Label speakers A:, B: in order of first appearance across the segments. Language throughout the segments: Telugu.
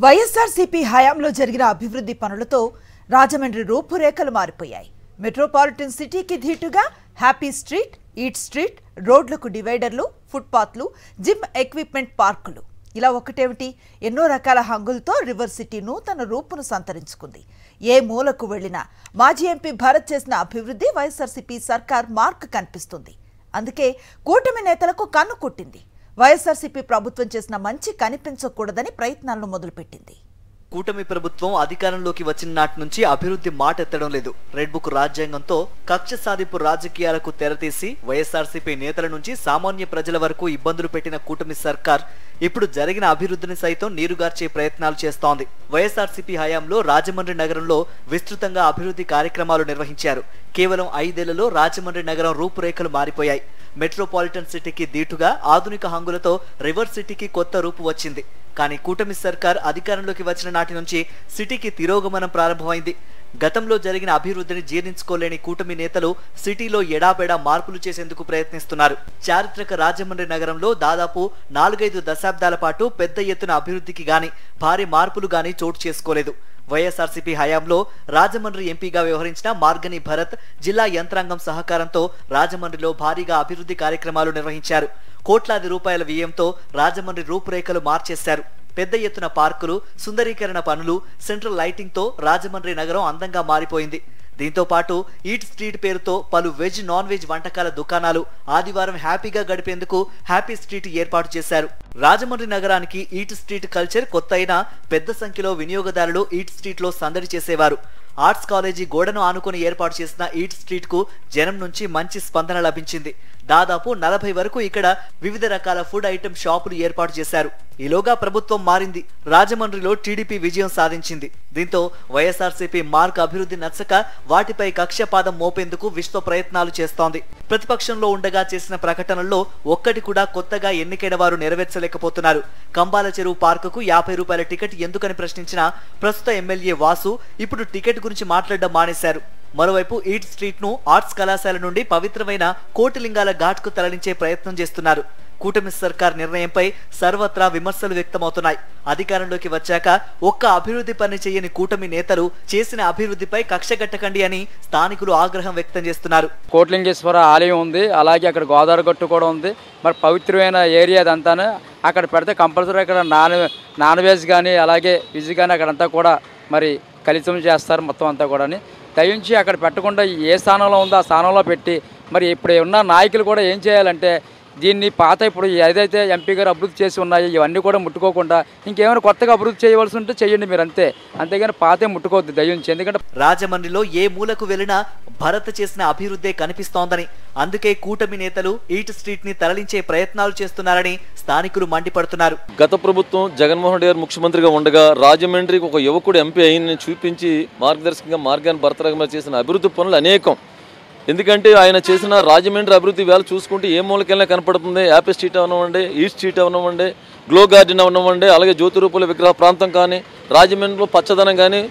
A: వైఎస్ఆర్సీపీ హయాంలో జరిగిన అభివృద్ధి పనులతో రాజమండ్రి రూపురేఖలు మారిపోయాయి. మెట్రోపాలిటన్ సిటీకి ధీటుగా హ్యాపీ స్ట్రీట్, ఈట్ స్ట్రీట్, రోడ్లకు డివైడర్లు, ఫుట్పాత్లు, జిమ్ ఎక్విప్మెంట్ పార్కులు, ఇలా ఒకటేమిటి ఎన్నో రకాల హంగులతో రివర్ సిటీ నూతన రూపును సంతరించుకుంది. ఏ మూలకు వెళ్లినా మాజీ ఎంపీ భరత్ చేసిన అభివృద్ధి వైఎస్ఆర్సీపీ సర్కార్ మార్క్ కనిపిస్తుంది. అందుకే కూటమి నేతలకు కన్ను కొట్టింది. వైఎస్ఆర్సీపీ ప్రభుత్వం చేసిన మంచి కనిపించకూడదని ప్రయత్నాలను మొదలుపెట్టింది.
B: కూటమి ప్రభుత్వం అధికారంలోకి వచ్చిన నాటి నుంచి అభివృద్ధి మాట ఎత్తడం లేదు. రెడ్ బుక్ రాజ్యాంగంతో కక్ష సాధింపు రాజకీయాలకు తెరతీసి వైఎస్ఆర్సీపీ నేతల నుంచి సామాన్య ప్రజల వరకు ఇబ్బందులు పెట్టిన కూటమి సర్కార్ ఇప్పుడు జరిగిన అభివృద్ధిని సైతం నీరుగార్చే ప్రయత్నాలు చేస్తోంది. వైఎస్ఆర్సీపీ హయాంలో రాజమండ్రి నగరంలో విస్తృతంగా అభివృద్ధి కార్యక్రమాలు నిర్వహించారు. కేవలం 5 ఏళ్లలో రాజమండ్రి నగరం రూపురేఖలు మారిపోయాయి. మెట్రోపాలిటన్ సిటీకి దీటుగా ఆధునిక హంగులతో రివర్ సిటీకి కొత్త రూపు వచ్చింది. కానీ కూటమి సర్కార్ అధికారంలోకి వచ్చిన నాటి నుంచి సిటీకి తిరోగమనం ప్రారంభమైంది. గతంలో జరిగిన అభివృద్ధిని జీర్ణించుకోలేని కూటమి నేతలు సిటీలో ఎడాపెడా మార్పులు చేసేందుకు ప్రయత్నిస్తున్నారు. చారిత్రక రాజమండ్రి నగరంలో దాదాపు 4-5 దశాబ్దాల పాటు పెద్ద ఎత్తున అభివృద్ధికి గాని భారీ మార్పులు గాని చోటు చేసుకోలేదు. వైఎస్ఆర్సీపీ హయాంలో రాజమండ్రి ఎంపీగా వ్యవహరించిన మార్గని భరత్ జిల్లా యంత్రాంగం సహకారంతో రాజమండ్రిలో భారీగా అభివృద్ధి కార్యక్రమాలు నిర్వహించారు. కోట్లాది రూపాయల వ్యయంతో రాజమండ్రి రూపురేఖలు మార్చేశారు. పెద్ద ఎత్తున పార్కులు, సుందరీకరణ పనులు, సెంట్రల్ లైటింగ్ తో రాజమండ్రి నగరం అందంగా మారిపోయింది. దీంతో పాటు ఈట్ స్ట్రీట్ పేరుతో పలు వెజ్, నాన్ వెజ్ వంటకాల దుకాణాలు, ఆదివారం హ్యాపీగా గడిపేందుకు హ్యాపీ స్ట్రీట్ ఏర్పాటు చేశారు. రాజమండ్రి నగరానికి ఈట్ స్ట్రీట్ కల్చర్ కొత్త అయినా పెద్ద సంఖ్యలో వినియోగదారులు ఈట్ స్ట్రీట్ లో సందడి చేసేవారు. ఆర్ట్స్ కాలేజీ గోడను ఆనుకుని ఏర్పాటు చేసిన ఈట్ స్ట్రీట్ కు జనం నుంచి మంచి స్పందన లభించింది. దాదాపు 40 వరకు ఇక్కడ వివిధ రకాల ఫుడ్ ఐటమ్ షాపులు ఏర్పాటు చేశారు. ఈలోగా ప్రభుత్వం మారింది. రాజమండ్రిలో టీడీపీ విజయం సాధించింది. దీంతో వైఎస్ఆర్సీపీ మార్క్ అభివృద్ధి నచ్చక వాటిపై కక్షపాదం మోపేందుకు విశ్వ ప్రయత్నాలు చేస్తోంది. ప్రతిపక్షంలో ఉండగా చేసిన ప్రకటనల్లో ఒక్కటి కూడా కొత్తగా ఎన్నికైన వారు నెరవేర్చలేకపోతున్నారు. కంబాల చెరువు పార్కుకు 50 రూపాయల టికెట్ ఎందుకని ప్రశ్నించిన ప్రస్తుత ఎమ్మెల్యే వాసు ఇప్పుడు టికెట్ గురించి మాట్లాడడం మానేశారు. మరోవైపు ఈట్ స్ట్రీట్ ను ఆర్ట్స్ కళాశాల నుండి పవిత్రమైన కోటిలింగాల ఘాట్ కు తరలించే ప్రయత్నం చేస్తున్నారు. కూటమి సర్కార్ నిర్ణయంపై సర్వత్రా విమర్శలు వ్యక్తమవుతున్నాయి. అధికారంలోకి వచ్చాక ఒక్క అభివృద్ధి పని చేయని కూటమి నేతలు చేసిన అభివృద్ధిపై కక్షగట్టకండి అని స్థానికులు ఆగ్రహం వ్యక్తం చేస్తున్నారు.
C: కోట్లింగేశ్వర ఆలయం ఉంది, అలాగే అక్కడ గోదావరి గట్టు కూడా ఉంది. మరి పవిత్రమైన ఏరియా అదంతా అక్కడ పెడితే కంపల్సరీ అక్కడ నాన్ వెజ్ కానీ అలాగే వెజ్ కానీ అక్కడంతా కూడా మరి కలిసం చేస్తారు మొత్తం అంతా కూడా. దయించి అక్కడ పెట్టకుండా ఏ స్థానంలో ఉందో ఆ స్థానంలో పెట్టి మరి ఇప్పుడు ఉన్న నాయకులు కూడా ఏం చేయాలంటే దీన్ని పాత ఇప్పుడు ఏదైతే ఎంపీ గారు అభివృద్ధి చేసి ఉన్నాయో ఇవన్నీ కూడా ముట్టుకోకుండా ఇంకేమైనా కొత్తగా అభివృద్ధి చేయవలసి ఉంటే చెయ్యండి మీరు, అంతే. అంతేగాని పాతే ముట్టుకోవద్దు దయించి. ఎందుకంటే
B: రాజమండ్రిలో ఏ మూలకు వెళ్ళినా భరత్ చేసిన అభివృద్ధే కనిపిస్తోందని, అందుకే కూటమి నేతలు ఈట్ స్ట్రీట్ ని తరలించే ప్రయత్నాలు చేస్తున్నారని స్థానికులు మండిపడుతున్నారు.
D: గత ప్రభుత్వం జగన్మోహన్ రెడ్డి గారు ముఖ్యమంత్రిగా ఉండగా రాజమండ్రికి ఒక యువకుడు ఎంపీ అయిన చూపించి మార్గదర్శకంగా మార్గాన్ని భరత్ చేసిన అభివృద్ధి పనులు అనేకం. ఎందుకంటే ఆయన చేసిన రాజమండ్రి అభివృద్ధి వేళ చూసుకుంటే ఏ మూలకెళ్ళినా కనపడుతుంది. యాపీ స్ట్రీట్ అవనివ్వండి, ఈస్ట్ స్ట్రీట్ అవనివ్వండి, గ్లో గార్డెన్ అవనివ్వండి, అలాగే జ్యోతిరూపుల విగ్రహ ప్రాంతం కానీ, రాజమండ్రిలో పచ్చదనం కానీ,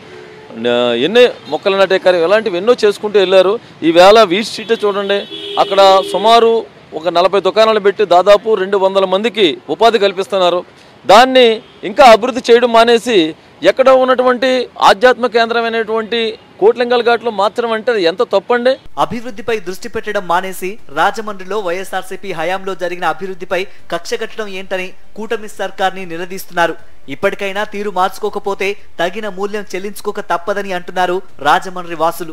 D: ఎన్నో మొక్కలు నాటే కార్యం ఇలాంటివి ఎన్నో చేసుకుంటూ వెళ్ళారు. ఈవేళ ఈస్ట్ స్ట్రీట్ చూడండి, అక్కడ సుమారు ఒక 40 దుకాణాలు పెట్టి దాదాపు 200 మందికి ఉపాధి కల్పిస్తున్నారు. దాన్ని ఇంకా అభివృద్ధి చేయడం మానేసి ఎక్కడ ఉన్నటువంటి ఆధ్యాత్మిక కేంద్రమైనటువంటి కోట్లింగాల ఘాట్లో మాత్రం అంటే ఎంత తప్పండి.
B: అభివృద్ధిపై దృష్టి పెట్టడం మానేసి రాజమండ్రిలో వైఎస్ఆర్సీపీ హయాంలో జరిగిన అభివృద్ధిపై కక్షగట్టడం ఏంటని కూటమి సర్కార్ని నిలదీస్తున్నారు. ఇప్పటికైనా తీరు మార్చుకోకపోతే తగిన మూల్యం చెల్లించుకోక తప్పదని అంటున్నారు రాజమండ్రి వాసులు.